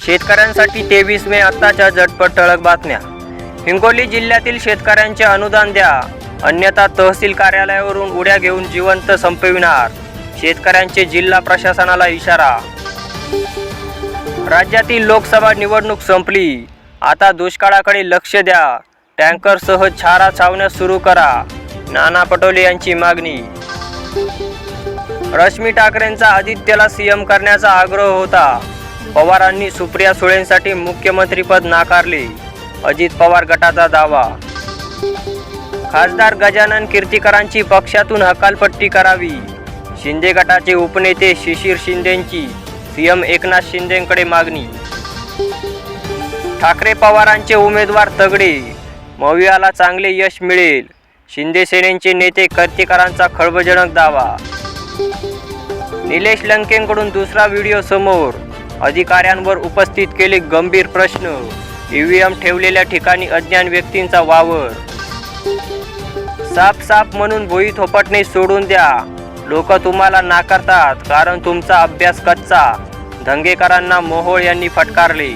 शेतकऱ्यांसाठी 23 मे आत्ताच्या झटपट ठळक बातम्या। हिंगोली जिल्ह्यातील शेतकऱ्यांचे अनुदान द्या, अन्यथा तहसील कार्यालयावरून उड्या घेऊन जिवंत संपविणार, शेतकऱ्यांचे जिल्हा प्रशासनाला इशारा। राज्यातील लोकसभा निवडणूक संपली, आता दुष्काळाकडे लक्ष द्या, टँकरसह चारा छावण्या सुरू करा, नाना पटोले यांची मागणी। रश्मी ठाकरेंचा आदित्यला सीएम करण्याचा आग्रह होता, पवारांनी सुप्रिया सुळेंसाठी मुख्यमंत्रीपद नाकारले, अजित पवार गटाचा दावा। खासदार गजानन कीर्तीकरांची पक्षातून हकालपट्टी करावी, शिंदे गटाचे उपनेते शिशिर शिंदेंची सीएम एकनाथ शिंदेंकडे मागणी। ठाकरे पवारांचे उमेदवार तगडे, मवियाला चांगले यश मिळेल, शिंदे सेनेचे नेते कीर्तीकरांचा खळबळजनक दावा। निलेश लंकेंकडून दुसरा व्हिडिओ समोर, अधिकाऱ्यांवर उपस्थित केले गंभीर प्रश्न, ईव्हीएम ठेवलेल्या ठिकाणी अज्ञात व्यक्तींचा वावर। साप म्हणून भुई थोपटणे सोडून द्या, लोक तुम्हाला नाकारतात कारण तुमचा अभ्यास कच्चा, धंगेकरांना मोहोळ यांनी फटकारले।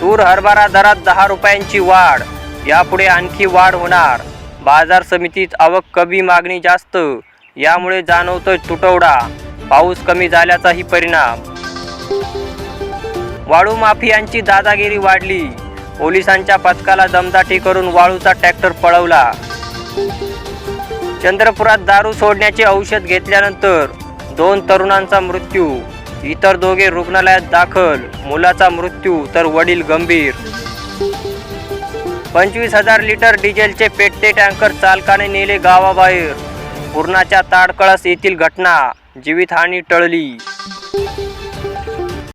तूर हरभरा दरात 10 रुपयांची वाढ, यापुढे आणखी वाढ होणार, बाजार समितीत आवक कमी मागणी जास्त, यामुळे जाणवतोय तुटवडा, पाऊस कमी झाल्याचाही परिणाम। वाळू माफियांची दादागिरी वाढली, पोलिसांच्या पथकाला दमदाटी करून वाळूचा ट्रॅक्टर पळवला। चंद्रपुरात दारू सोडण्याचे औषध घेतल्यानंतर 2 तरुणांचा मृत्यू, इतर दोघे रुग्णालयात दाखल, मुलाचा मृत्यू तर वडील गंभीर। 25,000 लिटर डिझेलचे पेटते टँकर चालकाने नेले गावाबाहेर, पूर्णाच्या ताडकळस येथील घटना, जीवितहानी टळली।